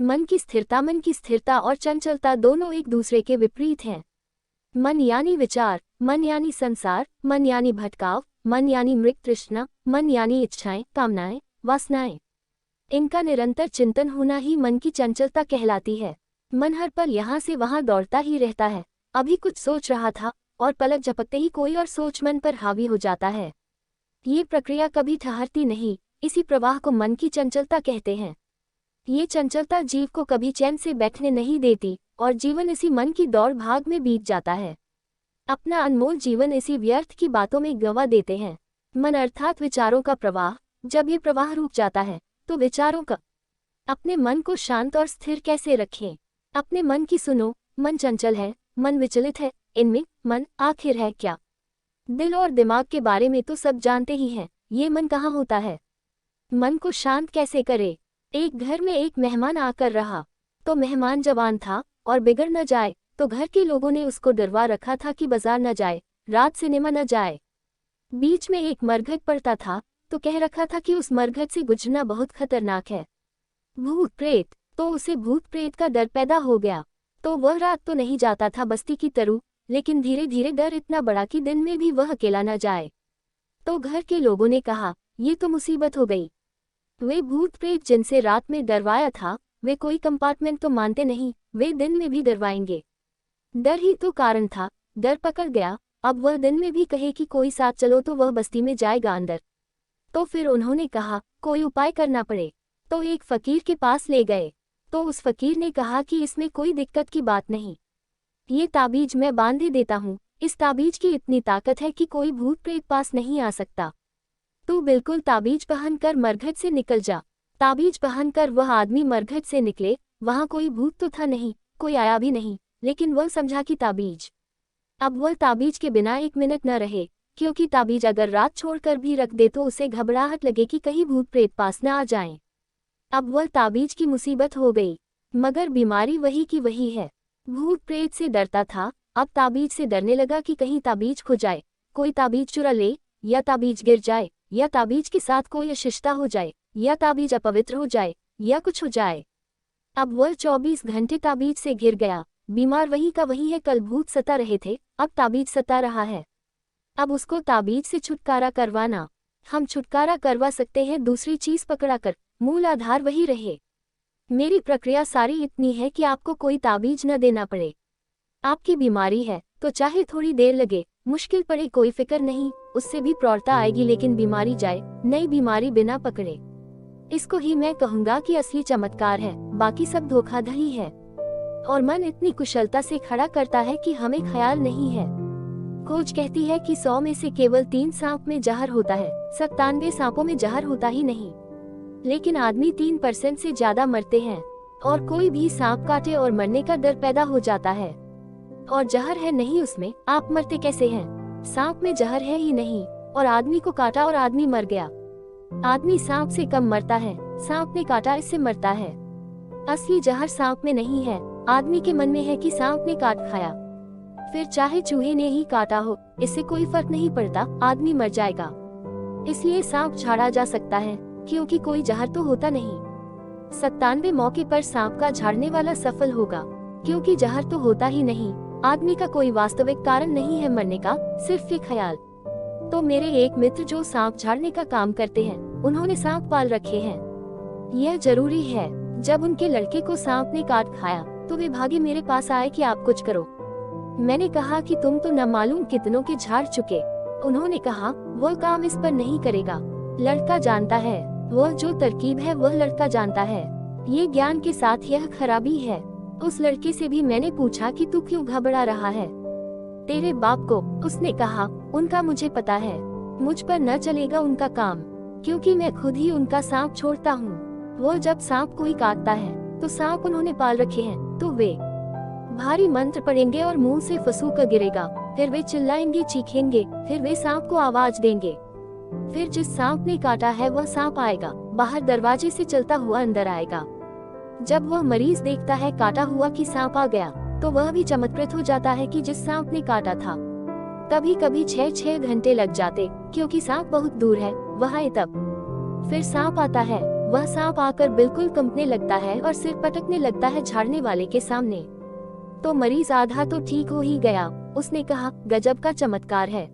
मन की स्थिरता और चंचलता दोनों एक दूसरे के विपरीत हैं। मन यानी विचार, मन यानी संसार, मन यानी भटकाव, मन यानी मृग तृष्णा, मन यानी इच्छाएं, कामनाएं, वासनाएं। इनका निरंतर चिंतन होना ही मन की चंचलता कहलाती है। मन हर पल यहाँ से वहाँ दौड़ता ही रहता है। अभी कुछ सोच रहा था और पलक झपकते ही कोई और सोच मन पर हावी हो जाता है। ये प्रक्रिया कभी ठहरती नहीं, इसी प्रवाह को मन की चंचलता कहते हैं। ये चंचलता जीव को कभी चैन से बैठने नहीं देती और जीवन इसी मन की दौड़ भाग में बीत जाता है। अपना अनमोल जीवन इसी व्यर्थ की बातों में गंवा देते हैं। मन अर्थात विचारों का प्रवाह, जब ये प्रवाह रुक जाता है तो विचारों का अपने मन को शांत और स्थिर कैसे रखें। अपने मन की सुनो, मन चंचल है, मन विचलित है, इनमें मन आखिर है क्या। दिल और दिमाग के बारे में तो सब जानते ही हैं, ये मन कहाँ होता है। मन को शांत कैसे करे। एक घर में एक मेहमान आकर रहा, तो मेहमान जवान था और बिगड़ न जाए तो घर के लोगों ने उसको डरवा रखा था कि बाजार न जाए, रात सिनेमा न जाए। बीच में एक मरघट पड़ता था तो कह रखा था कि उस मरघट से गुजरना बहुत खतरनाक है, भूत प्रेत। तो उसे भूत प्रेत का डर पैदा हो गया, तो वह रात तो नहीं जाता था बस्ती की तरु, लेकिन धीरे धीरे डर इतना बढ़ा कि दिन में भी वह अकेला न जाए। तो घर के लोगों ने कहा, ये तो मुसीबत हो गई। वे भूत प्रेत जिनसे रात में डरवाया था, वे कोई कंपार्टमेंट तो मानते नहीं, वे दिन में भी डरवाएंगे। डर ही तो कारण था, डर पकड़ गया। अब वह दिन में भी कहे कि कोई साथ चलो तो वह बस्ती में जाएगा अंदर। तो फिर उन्होंने कहा कोई उपाय करना पड़े, तो एक फकीर के पास ले गए। तो उस फकीर ने कहा कि इसमें कोई दिक्कत की बात नहीं, ये ताबीज मैं बांधे देता हूँ। इस ताबीज की इतनी ताकत है कि कोई भूत प्रेत पास नहीं आ सकता। तू बिल्कुल ताबीज पहनकर मरघट से निकल जा। ताबीज पहनकर वह आदमी मरघट से निकले। वहां कोई भूत तो था नहीं, कोई आया भी नहीं, लेकिन वह समझा कि ताबीज। अब वह ताबीज के बिना एक मिनट न रहे, क्योंकि ताबीज अगर रात छोड़कर भी रख दे तो उसे घबराहट लगे कि कहीं भूत प्रेत पास न आ जाएं। अब वह ताबीज की मुसीबत हो गई, मगर बीमारी वही की वही है। भूत प्रेत से डरता था, अब ताबीज से डरने लगा कि कहीं ताबीज खो जाए, कोई ताबीज चुरा ले, या ताबीज गिर जाए, या ताबीज के साथ कोई अशिष्टता हो जाए, या ताबीज अपवित्र हो जाए, या कुछ हो जाए। अब वह 24 घंटे ताबीज से घिर गया। बीमार वही का वही है, कल भूत सता रहे थे, अब ताबीज सता रहा है। अब उसको ताबीज से छुटकारा करवाना। हम छुटकारा करवा सकते हैं दूसरी चीज पकड़ाकर, मूल आधार वही रहे। मेरी प्रक्रिया सारी इतनी है कि आपको कोई ताबीज न देना पड़े। आपकी बीमारी है तो चाहे थोड़ी देर लगे, मुश्किल पड़े, कोई फिक्र नहीं, उससे भी प्रौढ़ता आएगी, लेकिन बीमारी जाए, नई बीमारी बिना पकड़े। इसको ही मैं कहूँगा कि असली चमत्कार है, बाकी सब धोखाधड़ी है। और मन इतनी कुशलता से खड़ा करता है कि हमें ख्याल नहीं है। खोज कहती है कि 100 में से केवल 3 सांप में जहर होता है, 97 सांपों में जहर होता ही नहीं। लेकिन आदमी 3% से ज्यादा मरते हैं, और कोई भी सांप काटे और मरने का डर पैदा हो जाता है। और जहर है नहीं उसमें, आप मरते कैसे हैं? सांप में जहर है ही नहीं, और आदमी को काटा और आदमी मर गया। आदमी सांप से कम मरता है, सांप ने काटा इससे मरता है। असली जहर सांप में नहीं है, आदमी के मन में है कि सांप ने काट खाया। फिर चाहे चूहे ने ही काटा हो, इससे कोई फर्क नहीं पड़ता, आदमी मर जाएगा। इसलिए सांप झाड़ा जा सकता है, क्योंकि कोई जहर तो होता नहीं। 97 मौके पर सांप का झाड़ने वाला सफल होगा, क्योंकि जहर तो होता ही नहीं। आदमी का कोई वास्तविक कारण नहीं है मरने का, सिर्फ एक ख्याल। तो मेरे एक मित्र जो सांप झाड़ने का काम करते हैं, उन्होंने सांप पाल रखे हैं। यह जरूरी है, जब उनके लड़के को सांप ने काट खाया तो वे भागे मेरे पास आए कि आप कुछ करो। मैंने कहा कि तुम तो न मालूम कितनों के झाड़ चुके। उन्होंने कहा वह काम इस पर नहीं करेगा, लड़का जानता है, वह जो तरकीब है वह लड़का जानता है। ये ज्ञान के साथ यह खराबी है। उस लड़के से भी मैंने पूछा कि तू क्यों घबरा रहा है, तेरे बाप को? उसने कहा उनका मुझे पता है, मुझ पर न चलेगा उनका काम, क्योंकि मैं खुद ही उनका सांप छोड़ता हूँ। वह जब सांप कोई काटता है तो सांप उन्होंने पाल रखे हैं, तो वे भारी मंत्र पढ़ेंगे और मुंह से फसूका गिरेगा, फिर वे चिल्लाएंगे, चीखेंगे, फिर वे सांप को आवाज देंगे। फिर जिस सांप ने काटा है वह सांप आएगा, बाहर दरवाजे से चलता हुआ अंदर आएगा। जब वह मरीज देखता है काटा हुआ कि सांप आ गया, तो वह भी चमत्कृत हो जाता है कि जिस सांप ने काटा था। कभी कभी 6-6 घंटे लग जाते, क्योंकि सांप बहुत दूर है, वह आए तब। फिर सांप आता है, वह सांप आकर बिल्कुल कंपने लगता है और सिर पटकने लगता है झाड़ने वाले के सामने। तो मरीज आधा तो ठीक हो ही गया। उसने कहा, गजब का चमत्कार है।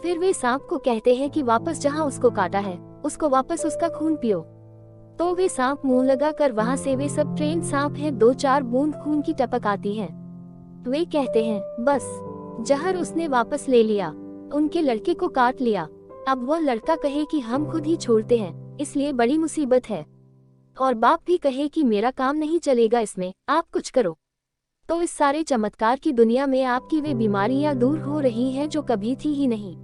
फिर वे सांप को कहते हैं कि वापस जहां उसको काटा है उसको वापस उसका खून पियो। तो वे सांप मुंह लगा कर वहां से, वे सब ट्रेन सांप हैं, 2-4 बूंद खून की टपक आती है। वे कहते हैं, बस जहर उसने वापस ले लिया, उनके लड़के को काट लिया। अब वह लड़का कहे कि हम खुद ही छोड़ते हैं, इसलिए बड़ी मुसीबत है। और बाप भी कहे कि मेरा काम नहीं चलेगा इसमें, आप कुछ करो। तो इस सारे चमत्कार की दुनिया में आपकी वे बीमारियां दूर हो रही हैं जो कभी थी ही नहीं।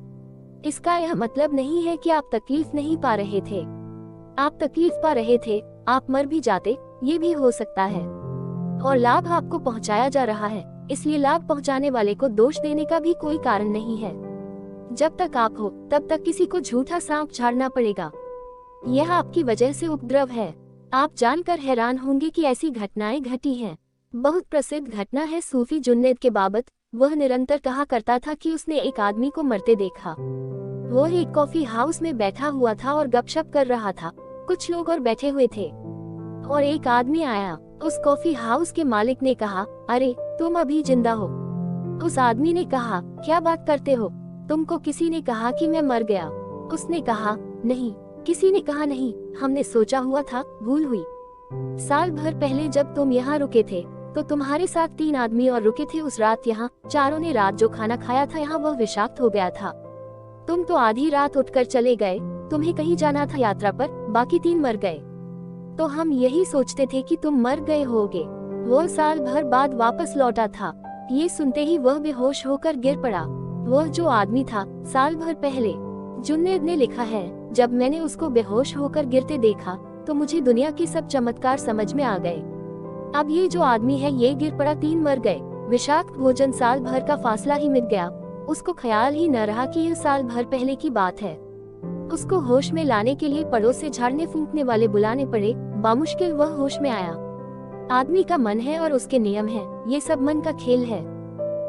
इसका यह मतलब नहीं है कि आप तकलीफ नहीं पा रहे थे। आप तकलीफ पा रहे थे, आप मर भी जाते, ये भी हो सकता है। और लाभ आपको पहुंचाया जा रहा है, इसलिए लाभ पहुंचाने वाले को दोष देने का भी कोई कारण नहीं है। जब तक आप हो तब तक किसी को झूठा सांप झाड़ना पड़ेगा। यह आपकी वजह से उपद्रव है। आप जानकर हैरान होंगे कि ऐसी घटनाएं घटी हैं। बहुत प्रसिद्ध घटना है सूफी जुन्नैद के बाबत। वह निरंतर कहा करता था कि उसने एक आदमी को मरते देखा। वह एक कॉफी हाउस में बैठा हुआ था और गपशप कर रहा था। कुछ लोग और बैठे हुए थे और एक आदमी आया। उस कॉफी हाउस के मालिक ने कहा, अरे तुम अभी जिंदा हो। उस आदमी ने कहा, क्या बात करते हो, तुमको किसी ने कहा कि मैं मर गया? उसने कहा, नहीं, किसी ने कहा नहीं, हमने सोचा हुआ था, भूल हुई। साल भर पहले जब तुम यहाँ रुके थे तो तुम्हारे साथ 3 आदमी और रुके थे उस रात यहाँ। चारों ने रात जो खाना खाया था यहाँ वह विषाक्त हो गया था। तुम तो आधी रात उठकर चले गए, तुम्हें कहीं जाना था यात्रा पर, बाकी 3 मर गए। तो हम यही सोचते थे कि तुम मर गए होगे। वो साल भर बाद वापस लौटा था। ये सुनते ही वह बेहोश होकर गिर पड़ा। वह जो आदमी था साल भर पहले। जुन्नैद ने लिखा है, जब मैंने उसको बेहोश होकर गिरते देखा तो मुझे दुनिया के सब चमत्कार समझ में आ गए। अब ये जो आदमी है ये गिर पड़ा, 3 मर गए। विषाक्त भोजन, साल भर का फासला ही मिट गया। उसको ख्याल ही न रहा कि यह साल भर पहले की बात है। उसको होश में लाने के लिए पड़ोस से झाड़ने फूंकने वाले बुलाने पड़े। बामुश्किल वह होश में आया। आदमी का मन है और उसके नियम है, ये सब मन का खेल है।